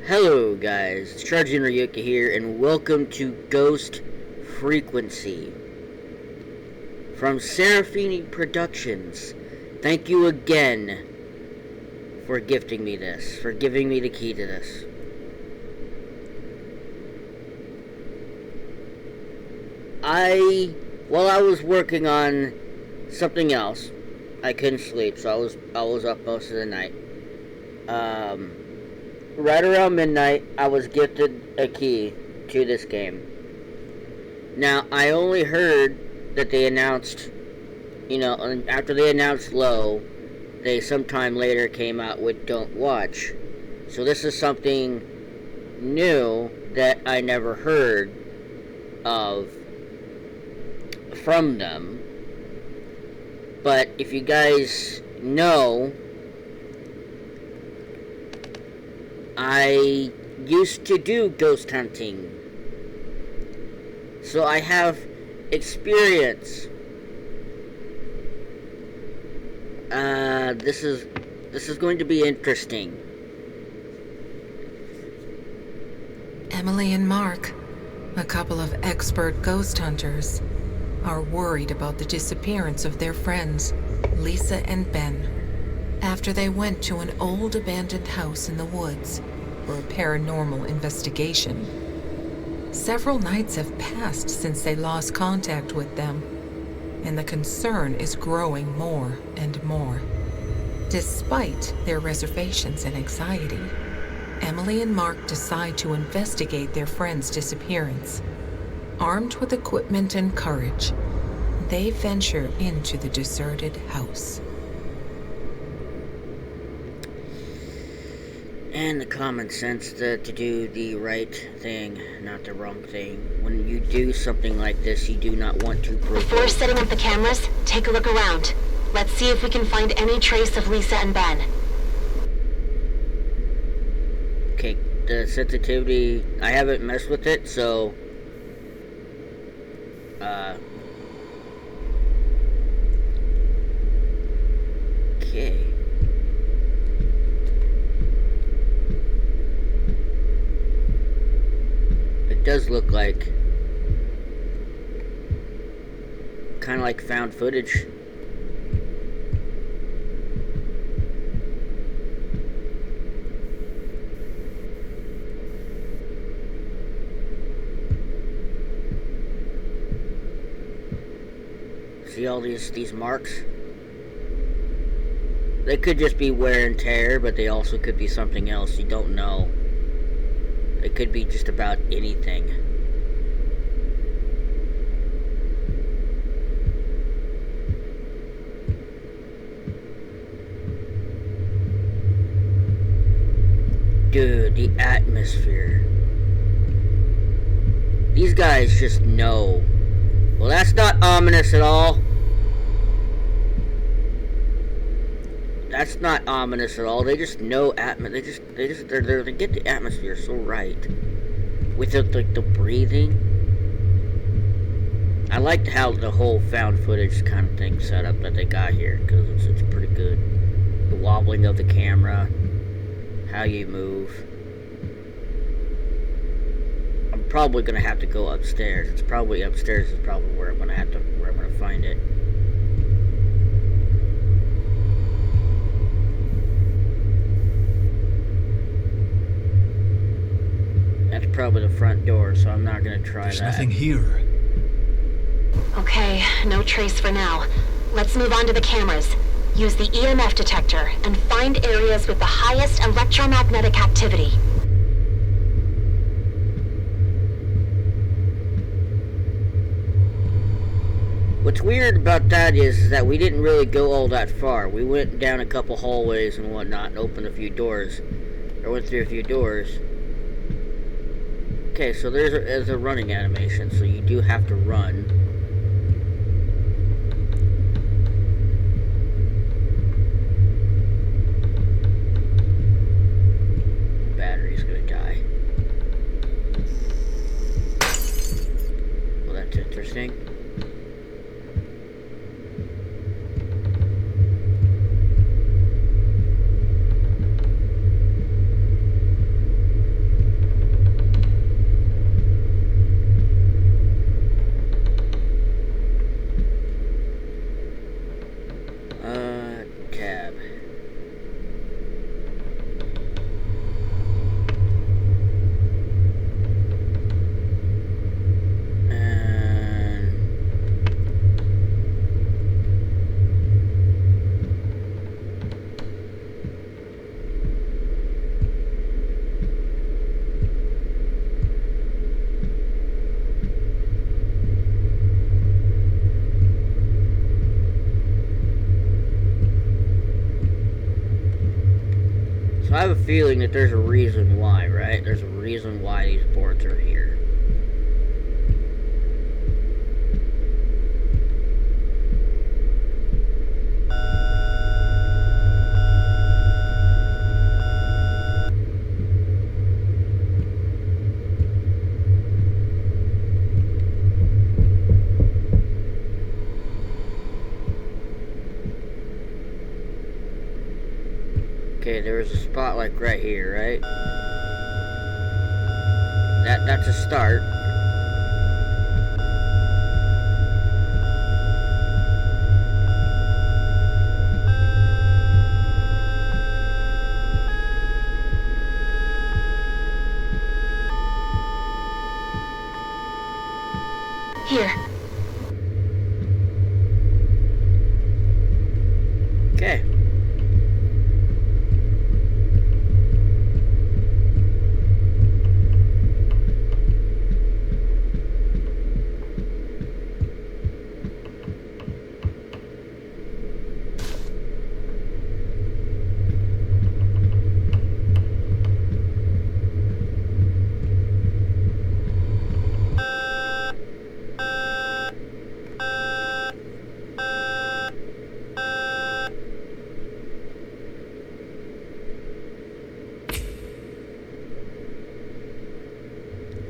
Hello guys, it's Charging Ryuka here, and welcome to Ghost Frequency from Serafini Productions. Thank you again for gifting me this, for giving me the key to this. While I was working on something else, I couldn't sleep, so I was up most of the night. Right around midnight, I was gifted a key to this game. Now, I only heard that they announced, after they announced Low, they sometime later came out with Don't Watch. So this is something new that I never heard of from them. But if you guys know, I used to do ghost hunting, so I have experience. This is going to be interesting. Emily and Mark, a couple of expert ghost hunters, are worried about the disappearance of their friends, Lisa and Ben, after they went to an old abandoned house in the woods for a paranormal investigation. Several nights have passed since they lost contact with them, and the concern is growing more and more. Despite their reservations and anxiety, Emily and Mark decide to investigate their friend's disappearance. Armed with equipment and courage, they venture into the deserted house. And the common sense to do the right thing, not the wrong thing. When you do something like this, you do not want to provoke. Before setting up the cameras, take a look around. Let's see if we can find any trace of Lisa and Ben. Okay, the sensitivity, I haven't messed with it, so okay. It does look like kind of like found footage. See all these marks? They could just be wear and tear, but they also could be something else. You don't know. It could be just about anything. Dude, the atmosphere. These guys just know. Well, that's not ominous at all. That's not ominous at all. They just know they get the atmosphere so right. With the breathing. I liked how the whole found footage kind of thing set up that they got here, because it's pretty good. The wobbling of the camera, how you move. I'm probably gonna have to go upstairs. It's probably upstairs is probably where I'm gonna find it. That's probably the front door, so I'm not gonna try There's that. nothing here. Okay, no trace for now. Let's move on to the cameras. Use the EMF detector and find areas with the highest electromagnetic activity. What's weird about that is that we didn't really go all that far. We went down a couple hallways and whatnot and opened a few doors. Or went through a few doors. Okay, so there's a running animation, so you do have to run. Battery's gonna die. Well, that's interesting. So I have a feeling that there's a reason why, right? There's a reason why these boards are here. Okay, there was a spot like right here, right? That's a start. Here. Okay.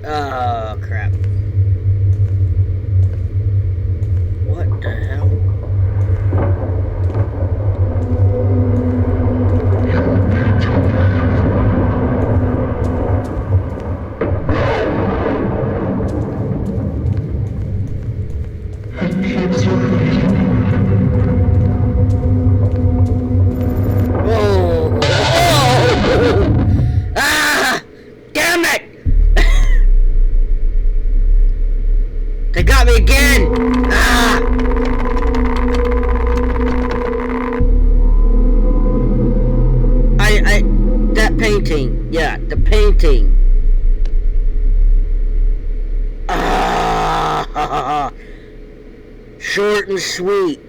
Oh, crap. What the hell? Oh! Oh! Ah! Damn it! They got me again! Ah! That painting. Yeah, the painting. Ah! Short and sweet.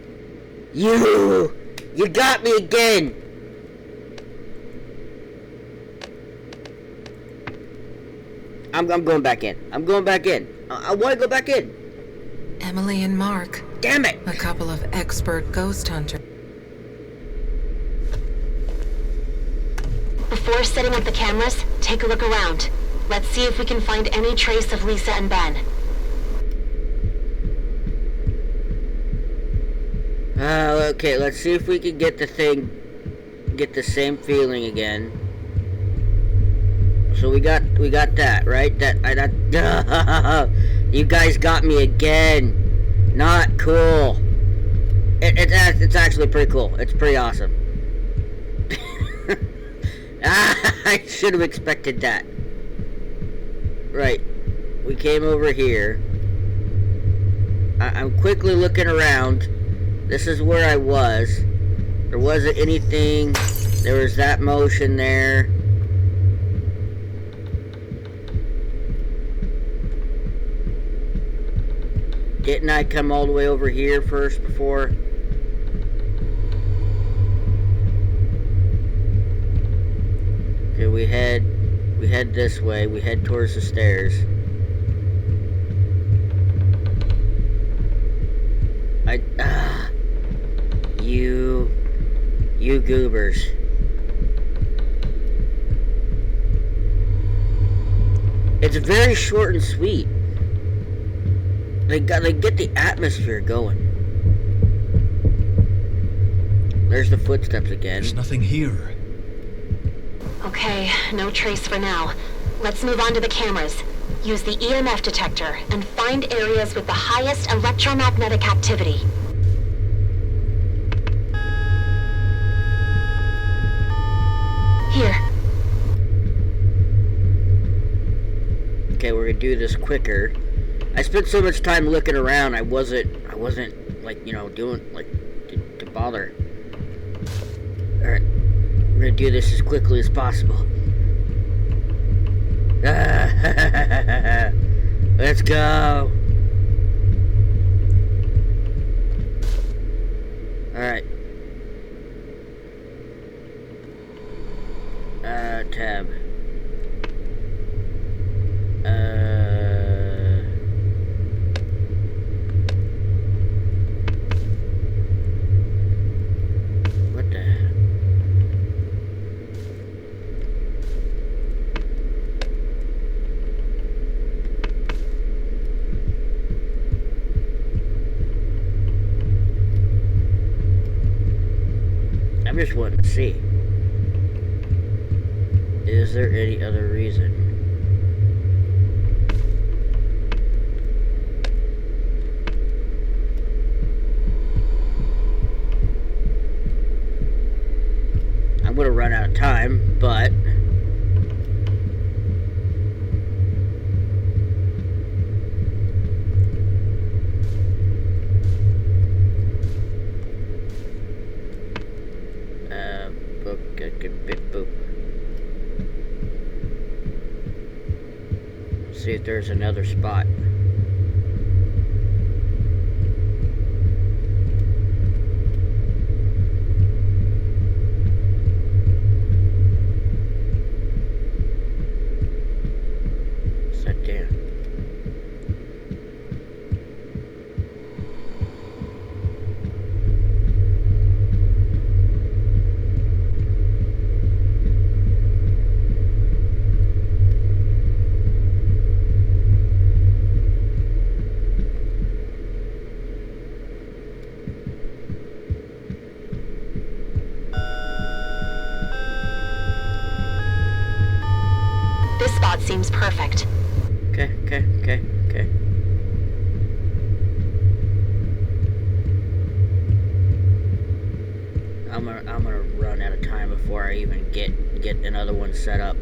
You got me again! I'm going back in. I'm going back in. I want to go back in. Emily and Mark. Damn it! A couple of expert ghost hunters. Before setting up the cameras, take a look around. Let's see if we can find any trace of Lisa and Ben. Okay, let's see if we can get the same feeling again. So we got that, right? You guys got me again. Not cool. It's actually pretty cool. It's pretty awesome. I should have expected that. Right. We came over here. I'm quickly looking around. This is where I was. There wasn't anything. There was that motion there. Didn't I come all the way over here first before? Okay, we head this way. We head towards the stairs. You goobers. It's very short and sweet. They get the atmosphere going. There's the footsteps again. There's nothing here. Okay, no trace for now. Let's move on to the cameras. Use the EMF detector and find areas with the highest electromagnetic activity. Here. Okay, we're gonna do this quicker. I spent so much time looking around. I wasn't like, you know, doing like to bother. All right, we're gonna do this as quickly as possible. Let's go. All right. tab. What the? I'm just wanting to see. Is there any other reason? I'm gonna run out of time, but boop. See if there's another spot. Sit down. This spot seems perfect. Okay. I'm gonna run out of time before I even get another one set up.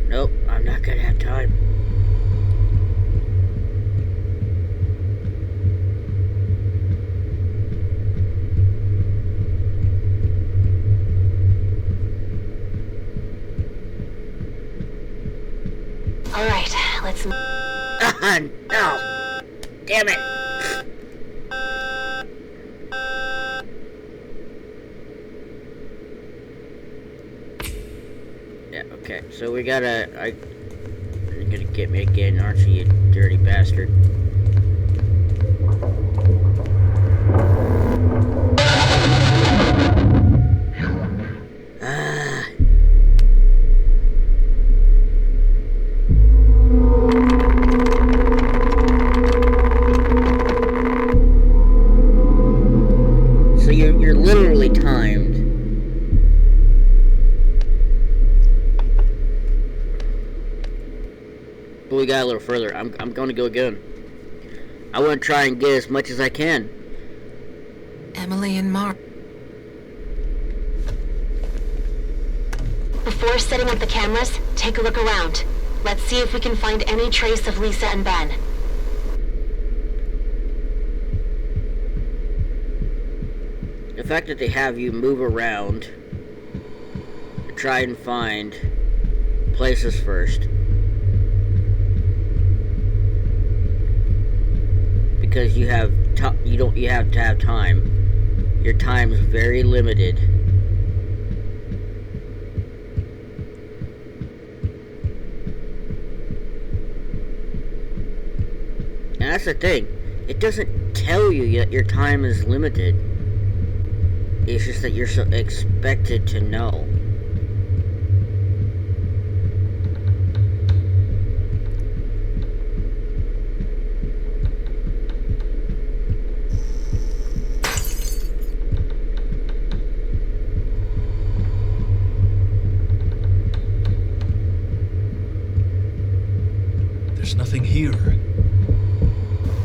Nope, I'm not gonna have time. All right, let's. No! Damn it! Yeah, okay, so we gotta. You're gonna get me again, aren't you, you dirty bastard? So you're literally timed. But we got a little further. I'm going to go again. I want to try and get as much as I can. Emily and Mark. Before setting up the cameras, take a look around. Let's see if we can find any trace of Lisa and Ben. The fact that they have you move around to try and find places first, because you have to have time. Your time is very limited. And that's the thing. It doesn't tell you that your time is limited. It's just that you're so expected to know. There's nothing here.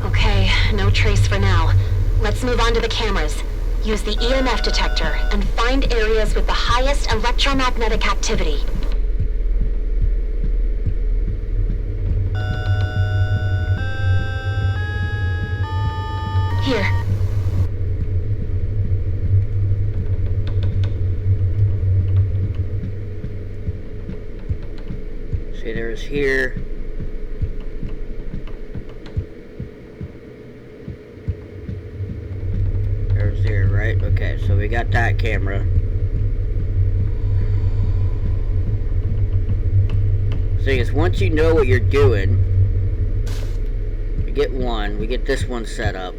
Okay, no trace for now. Let's move on to the cameras. Use the EMF detector and find areas with the highest electromagnetic activity. Here. See, there's here. There's there, right? Okay, so we got that camera. Thing is, once you know what you're doing, we get one. We get this one set up.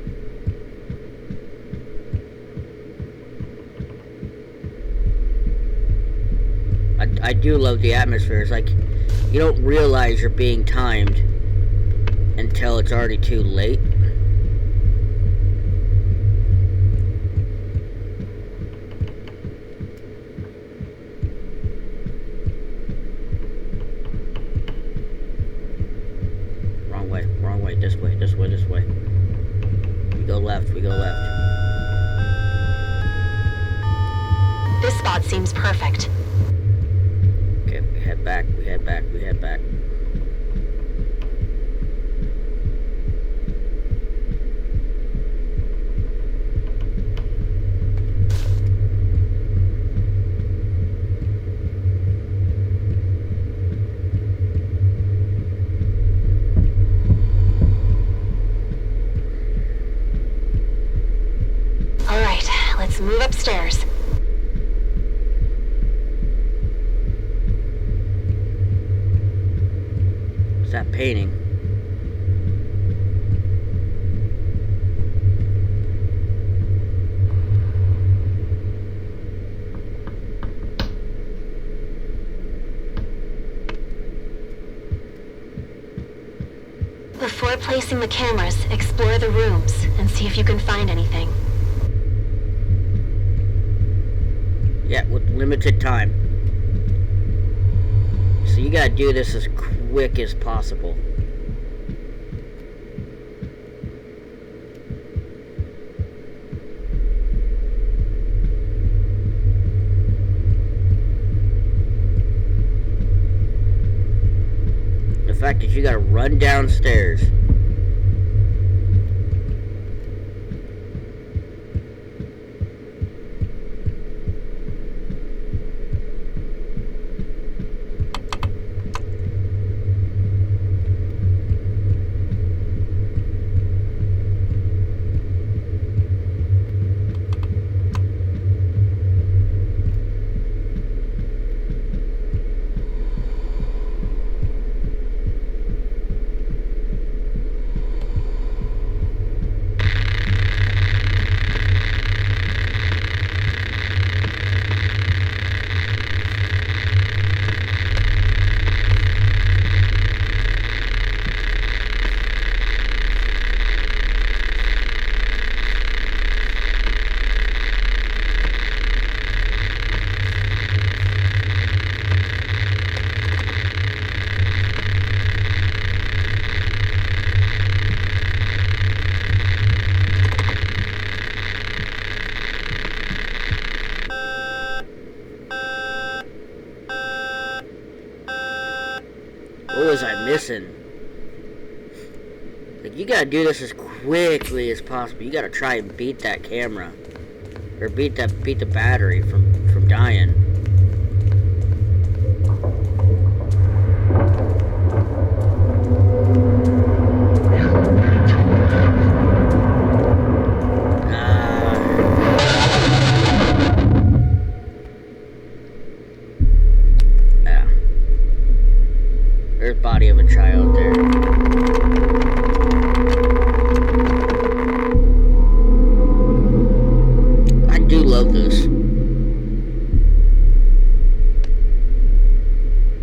I do love the atmosphere. It's like you don't realize you're being timed until it's already too late. Wrong way, this way. We go left. This spot seems perfect. Okay, we head back. All right, let's move upstairs. What's that painting? Before placing the cameras, explore the rooms and see if you can find anything. Yeah, with limited time. So you gotta do this as quick as possible. The fact that you gotta run downstairs. What was I missing? Like, you gotta do this as quickly as possible. You gotta try and beat that camera. Or beat the battery from dying. Yeah. There's body of a child there. I do love this.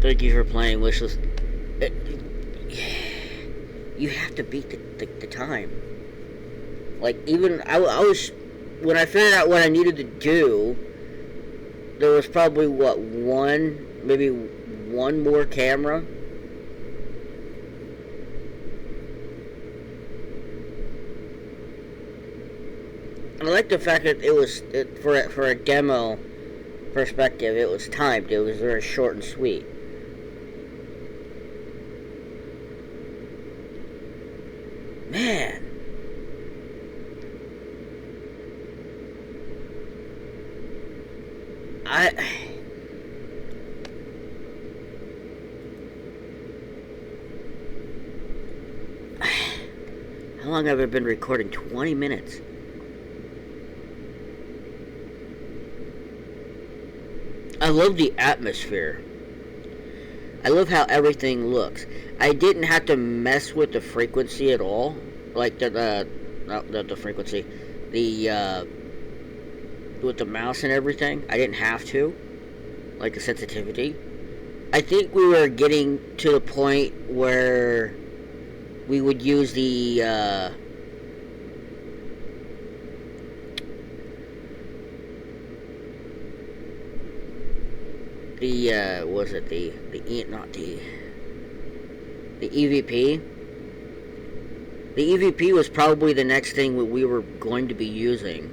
Thank you for playing Wishlist. You have to beat the time. Like, even I was, when I figured out what I needed to do, there was probably maybe one more camera. I like the fact that it was for a demo perspective. It was timed. It was very short and sweet. Man, How long have I been recording? 20 minutes. I love the atmosphere. I love how everything looks. I didn't have to mess with the frequency at all. Like not the frequency. With the mouse and everything. I didn't have to. Like the sensitivity. I think we were getting to the point where we would use the was it the EVP? The EVP was probably the next thing that we were going to be using.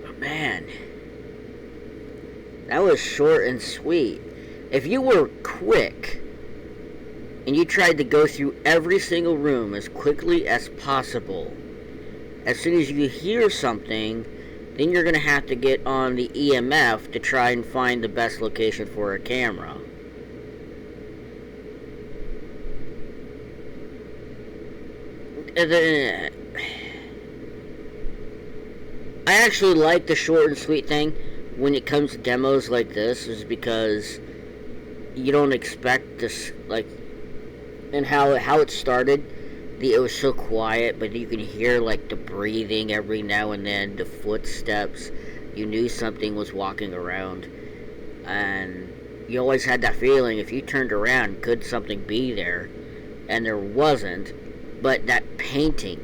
But man, that was short and sweet. If you were quick and you tried to go through every single room as quickly as possible, as soon as you hear something, then you're going to have to get on the EMF to try and find the best location for a camera. I actually like the short and sweet thing when it comes to demos like this, is because you don't expect this, like, and how it started. It was so quiet, but you can hear like the breathing every now and then, the footsteps. You knew something was walking around, and you always had that feeling if you turned around, could something be there? And there wasn't, but that painting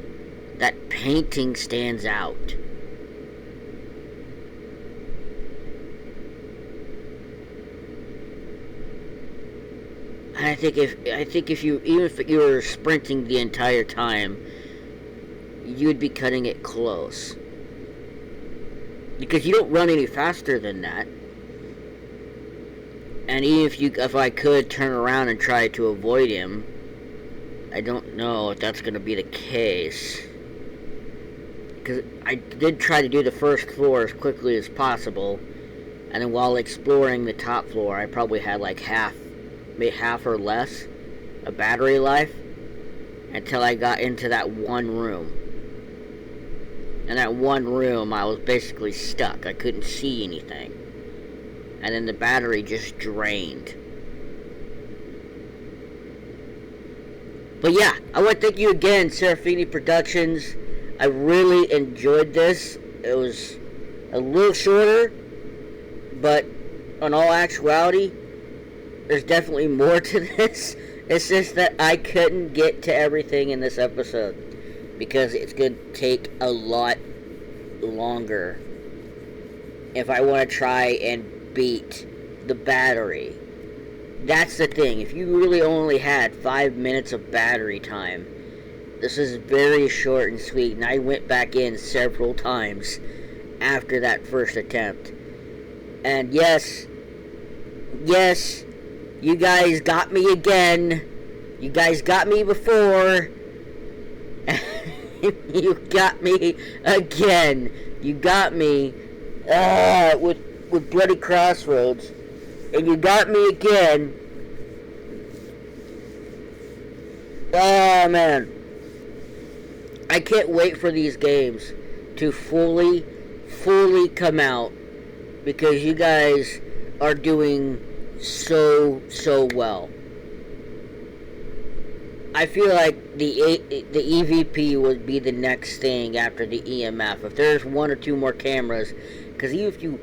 stands out. I think if you were sprinting the entire time, you'd be cutting it close. Because you don't run any faster than that. And even if I could turn around and try to avoid him, I don't know if that's going to be the case. Because I did try to do the first floor as quickly as possible, and then while exploring the top floor, I probably had like half or less of battery life until I got into that one room. In that one room, I was basically stuck. I couldn't see anything. And then the battery just drained. But yeah, I want to thank you again, Serafini Productions. I really enjoyed this. It was a little shorter, but in all actuality, there's definitely more to this. It's just that I couldn't get to everything in this episode because it's going to take a lot longer if I want to try and beat the battery. That's the thing. If you really only had 5 minutes of battery time, this is very short and sweet, and I went back in several times after that first attempt. And yes, you guys got me again. You guys got me before. You got me again. You got me with Bloody Crossroads. And you got me again. Oh, man. I can't wait for these games to fully come out, because you guys are doing so well. I feel like the EVP would be the next thing after the EMF. If there's one or two more cameras, because even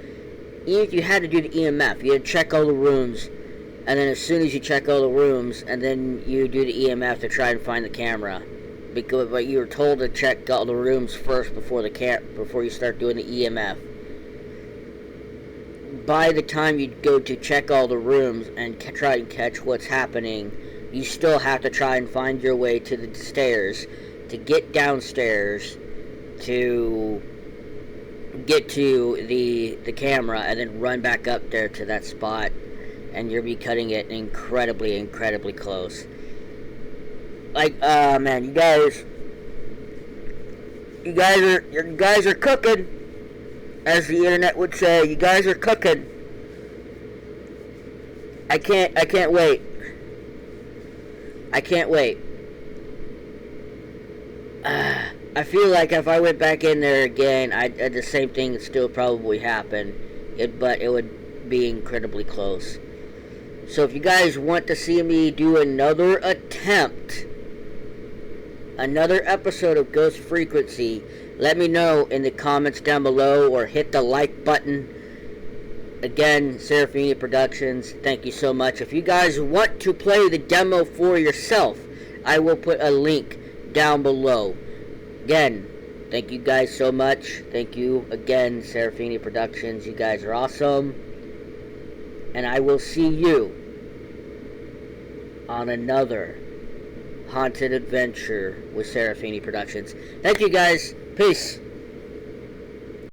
if you had to do the EMF, you had to check all the rooms, and then as soon as you check all the rooms, and then you do the EMF to try and find the camera, but you were told to check all the rooms first before you start doing the EMF. By the time you go to check all the rooms and try and catch what's happening, you still have to try and find your way to the stairs, to get downstairs, to get to the camera, and then run back up there to that spot, and you'll be cutting it incredibly close. Like, man, you guys, You guys are cooking, as the internet would say. You guys are cooking. I can't wait. I can't wait. I feel like if I went back in there again, the same thing would still probably happen. But it would be incredibly close. So if you guys want to see me do another attempt, another episode of Ghost Frequency, let me know in the comments down below or hit the like button. Again, Serafini Productions, thank you so much. If you guys want to play the demo for yourself, I will put a link down below. Again, thank you guys so much. Thank you again, Serafini Productions. You guys are awesome. And I will see you on another haunted adventure with Serafini Productions. Thank you guys. Peace.